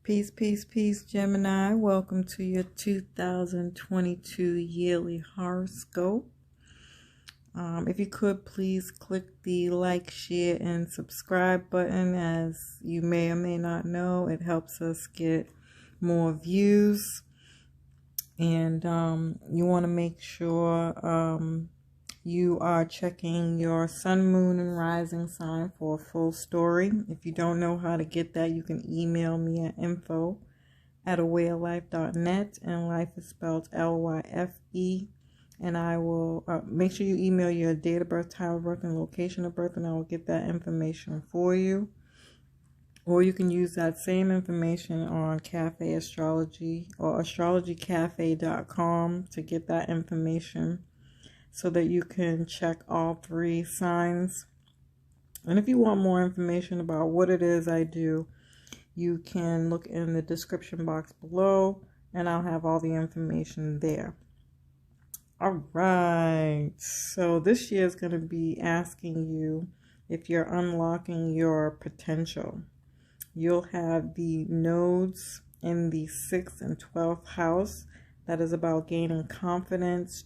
Peace, peace, peace, Gemini. Welcome to your 2022 yearly horoscope. If you could, please click the like, share, and subscribe button. As you may or may not know, it helps us get more views. And you want to make sure you are checking your sun, moon, and rising sign for a full story. If you don't know how to get that, you can email me at info@awayoflife.net, and life is spelled Lyfe. And I will make sure you email your date of birth, time of birth, and location of birth, and I will get that information for you. Or you can use that same information on Cafe Astrology or astrologycafe.com to get that information, so that you can check all three signs. And if you want more information about what it is I do, you can look in the description box below, and I'll have all the information there. All right, so this year is going to be asking you if you're unlocking your potential. You'll have the nodes in the 6th and 12th house. That is about gaining confidence,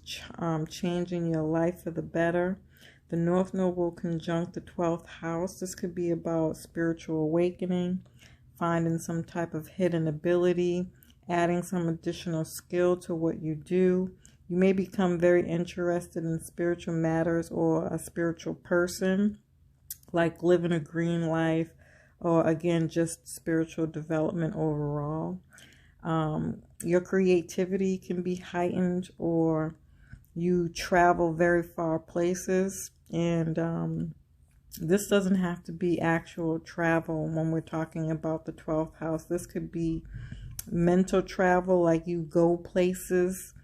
changing your life for the better. The North Node will conjunct the 12th house. This could be about spiritual awakening, finding some type of hidden ability, adding some additional skill to what you do. You may become very interested in spiritual matters or a spiritual person, like living a green life, or again, just spiritual development overall. Your creativity can be heightened, or you travel very far places. And this doesn't have to be actual travel when we're talking about the 12th house. This could be mental travel, like you go places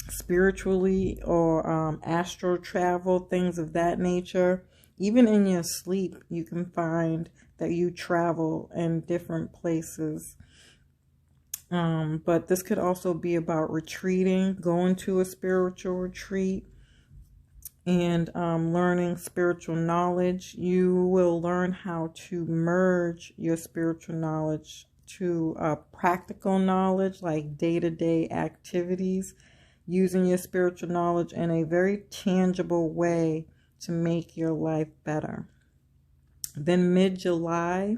spiritually, or astral travel, things of that nature. Even in your sleep, you can find that you travel in different places. But this could also be about retreating, going to a spiritual retreat, and learning spiritual knowledge. You will learn how to merge your spiritual knowledge to practical knowledge, like day-to-day activities, using your spiritual knowledge in a very tangible way to make your life better. Then mid-July,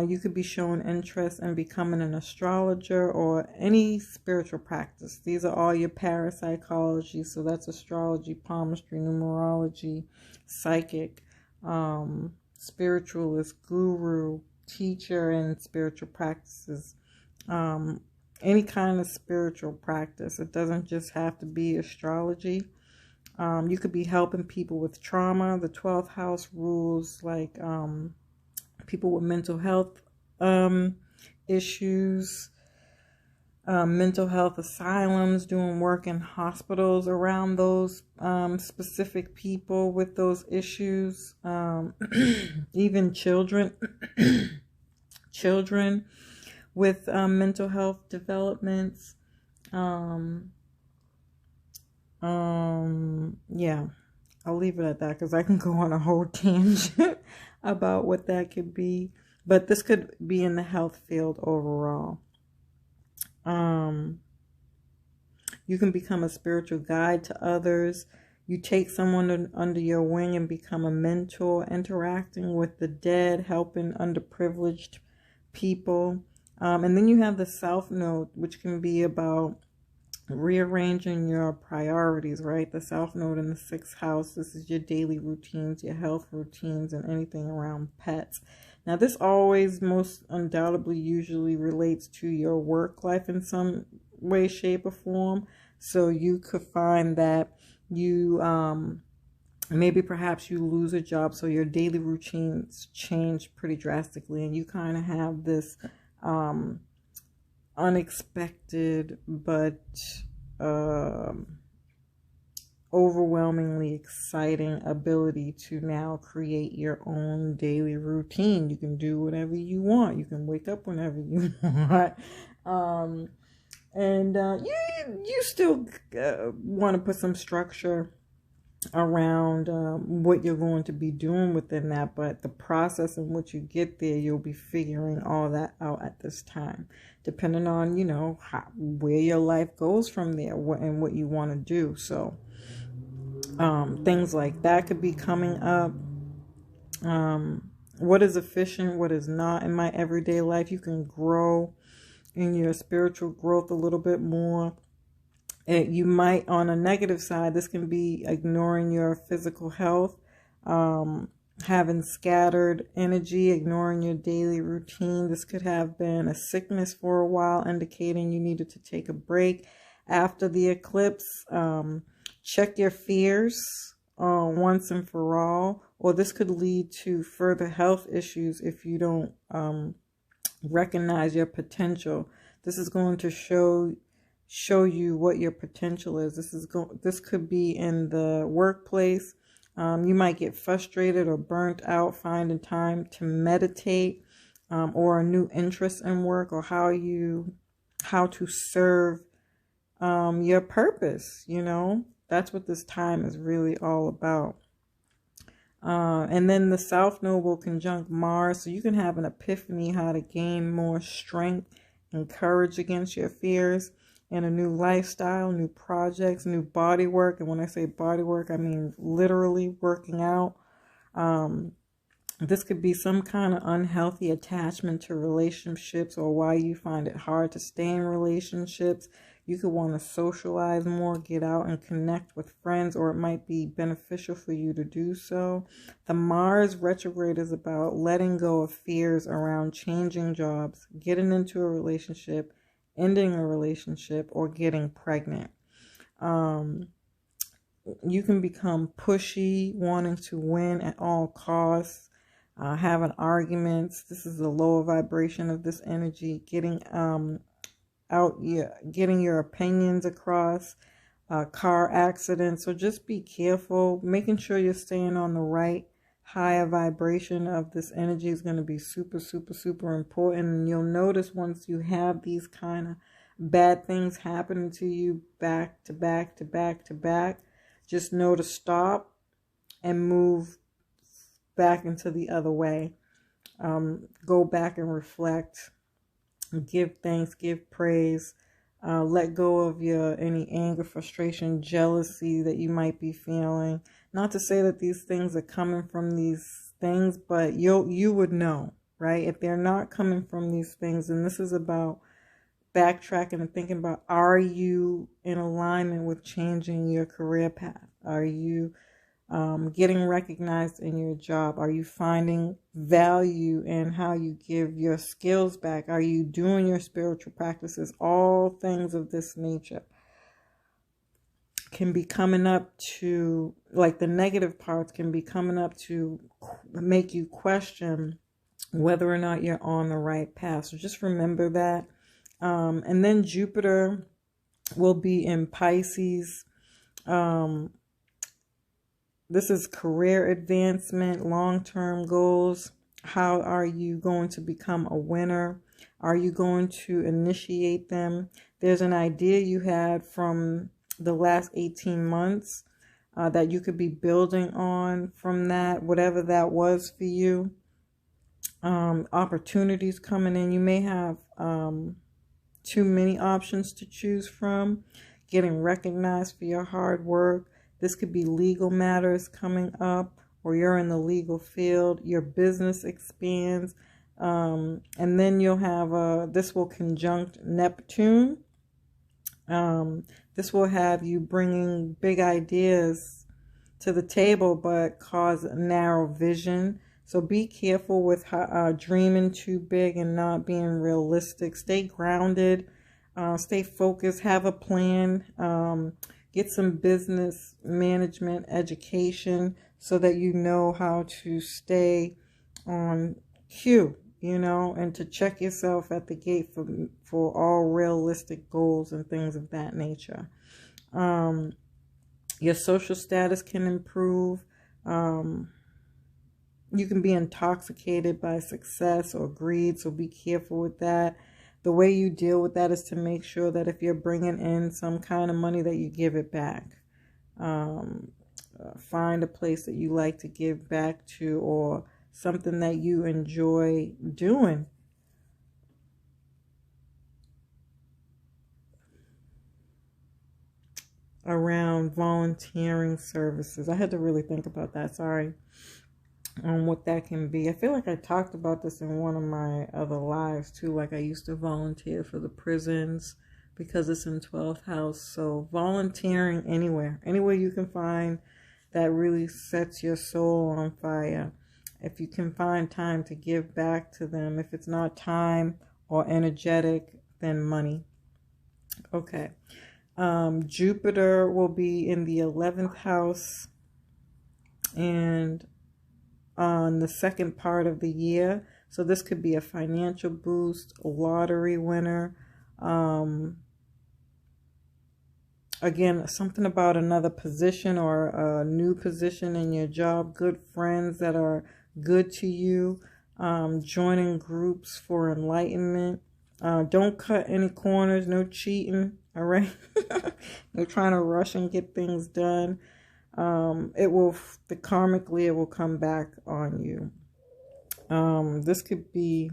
you could be showing interest in becoming an astrologer or any spiritual practice. These are all your parapsychology. So that's astrology, palmistry, numerology, psychic, spiritualist, guru, teacher, and spiritual practices. Any kind of spiritual practice. It doesn't just have to be astrology. You could be helping people with trauma. The 12th house rules like people with mental health issues, mental health asylums, doing work in hospitals around those specific people with those issues, even children, children with mental health developments. Yeah, I'll leave it at that because I can go on a whole tangent about what that could be. But this could be in the health field overall. You can become a spiritual guide to others. You take someone under your wing and become a mentor, interacting with the dead, helping underprivileged people. And then you have the South Node, which can be about rearranging your priorities, right? The South Node in the 6th house. This is your daily routines, your health routines, and anything around pets. Now, this always most undoubtedly usually relates to your work life in some way, shape, or form. So you could find that you maybe perhaps you lose a job, so your daily routines change pretty drastically, and you kind of have this unexpected but overwhelmingly exciting ability to now create your own daily routine. You can do whatever you want. You can wake up whenever you want. And you still want to put some structure around what you're going to be doing within that, but the process in which you get there, you'll be figuring all that out at this time, depending on, you know, where your life goes from there, and what you want to do. So things like that could be coming up. What is efficient, what is not in my everyday life. You can grow in your spiritual growth a little bit more. You might, on a negative side, this can be ignoring your physical health, having scattered energy, ignoring your daily routine. This could have been a sickness for a while, indicating you needed to take a break after the eclipse. Check your fears once and for all, or this could lead to further health issues if you don't recognize your potential. This is going to show you what your potential is. This could be in the workplace. You might get frustrated or burnt out finding time to meditate, or a new interest in work, or how to serve your purpose. You know, that's what this time is really all about. And then the South Node will conjunct Mars, so you can have an epiphany how to gain more strength and courage against your fears, and a new lifestyle, new projects, new body work. And when I say body work, I mean literally working out. This could be some kind of unhealthy attachment to relationships, or why you find it hard to stay in relationships. You could want to socialize more, get out and connect with friends, or it might be beneficial for you to do so. The Mars retrograde is about letting go of fears around changing jobs, getting into a relationship, ending a relationship, or getting pregnant. You can become pushy, wanting to win at all costs, having arguments. This is the lower vibration of this energy. Getting getting your opinions across, car accidents. So just be careful, making sure you're staying on the right higher vibration of this energy is going to be super, super, super important. And you'll notice once you have these kind of bad things happening to you back to back to back to back, just know to stop and move back into the other way. Go back and reflect, give thanks, give praise, let go of any anger, frustration, jealousy that you might be feeling. Not to say that these things are coming from these things, but you would know, right? If they're not coming from these things, and this is about backtracking and thinking about, are you in alignment with changing your career path? Are you getting recognized in your job? Are you finding value in how you give your skills back? Are you doing your spiritual practices? All things of this nature can be coming up to, like the negative parts can be coming up to make you question whether or not you're on the right path. So just remember that. And then Jupiter will be in Pisces. This is career advancement, long-term goals. How are you going to become a winner? Are you going to initiate them? There's an idea you had from the last 18 months that you could be building on from that, whatever that was for you. Opportunities coming in. You may have too many options to choose from. Getting recognized for your hard work. This could be legal matters coming up, or you're in the legal field. Your business expands. And then you'll have this will conjunct Neptune. This will have you bringing big ideas to the table, but cause a narrow vision. So be careful with dreaming too big and not being realistic. Stay grounded, stay focused, have a plan, get some business management education so that you know how to stay on cue, you know, and to check yourself at the gate for all realistic goals and things of that nature. Your social status can improve. You can be intoxicated by success or greed, so be careful with that. The way you deal with that is to make sure that if you're bringing in some kind of money that you give it back. find a place that you like to give back to, or something that you enjoy doing. Around volunteering services. I had to really think about that. Sorry. On what that can be. I feel like I talked about this in one of my other lives too. Like I used to volunteer for the prisons because it's in 12th house. So volunteering anywhere you can find that really sets your soul on fire. If you can find time to give back to them, if it's not time or energetic, then money. Okay. Jupiter will be in the 11th house and on the second part of the year. So this could be a financial boost, a lottery winner. Again, something about another position or a new position in your job, good friends that are good to you, joining groups for enlightenment. Don't cut any corners, no cheating, all right? No trying to rush and get things done. Karmically, it will come back on you. This could be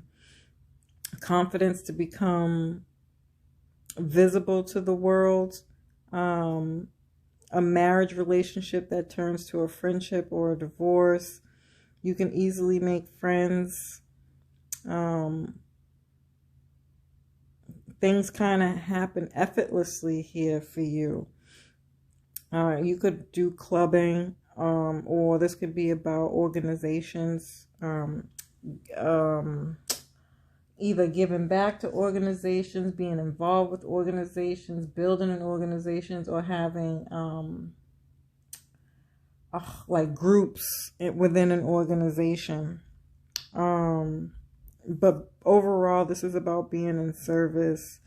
confidence to become visible to the world. A marriage relationship that turns to a friendship or a divorce. You can easily make friends. Things kind of happen effortlessly here for you. You could do clubbing, or this could be about organizations, either giving back to organizations, being involved with organizations, building in organizations, or having like groups within an organization. But overall, this is about being in service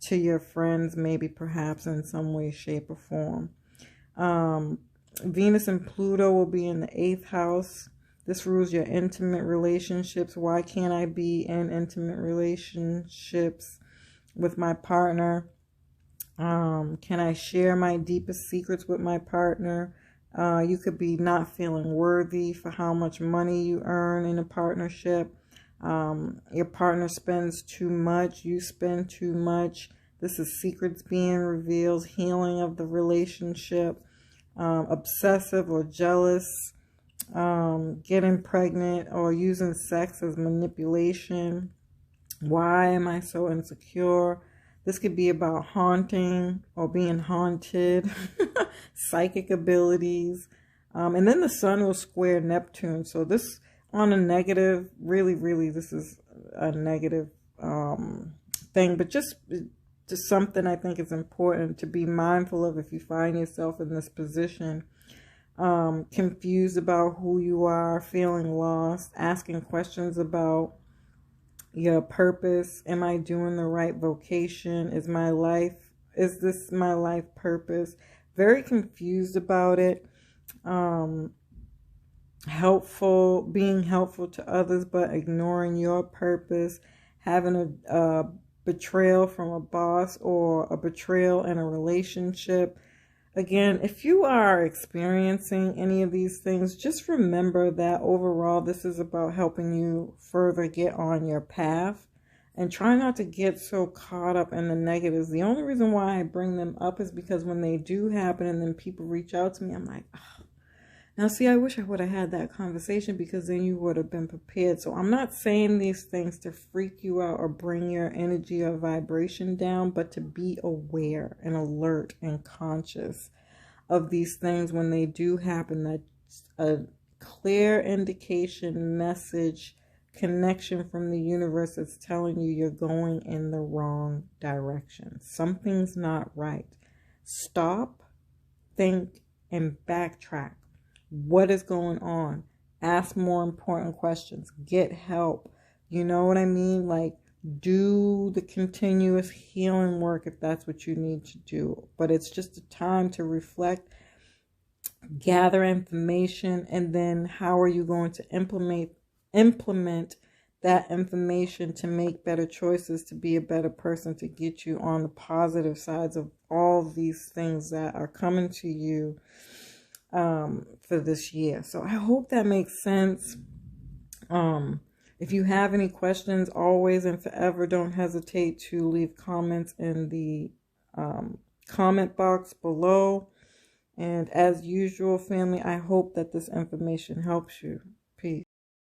to your friends, maybe perhaps in some way, shape, or form. Venus and Pluto will be in the 8th house. This rules your intimate relationships. Why can't I be in intimate relationships with my partner? Can I share my deepest secrets with my partner? You could be not feeling worthy for how much money you earn in a partnership. Your partner spends too much. You spend too much. This is secrets being revealed, healing of the relationship, obsessive or jealous, getting pregnant or using sex as manipulation. Why am I so insecure? This could be about haunting or being haunted, psychic abilities. And then the sun will square Neptune. So this on a negative, really, this is a negative thing, but just something I think is important to be mindful of if you find yourself in this position, confused about who you are, feeling lost, asking questions about your purpose. Am I doing the right vocation? Is this my life purpose? Very confused about it. Being helpful to others, but ignoring your purpose, having a betrayal from a boss or a betrayal in a relationship. Again, if you are experiencing any of these things, just remember that overall, this is about helping you further get on your path and try not to get so caught up in the negatives. The only reason why I bring them up is because when they do happen and then people reach out to me, I'm like, oh, now see, I wish I would have had that conversation because then you would have been prepared. So I'm not saying these things to freak you out or bring your energy or vibration down, but to be aware and alert and conscious of these things when they do happen. That's a clear indication, message, connection from the universe that's telling you you're going in the wrong direction. Something's not right. Stop, think, and backtrack. What is going on? Ask more important questions. Get help. You know what I mean? Like, do the continuous healing work if that's what you need to do. But it's just a time to reflect, gather information, and then how are you going to implement that information to make better choices, to be a better person, to get you on the positive sides of all these things that are coming to you. for this year. So I hope that makes sense. If you have any questions, always and forever, don't hesitate to leave comments in the comment box below. And as usual, family, I hope that this information helps you. Peace.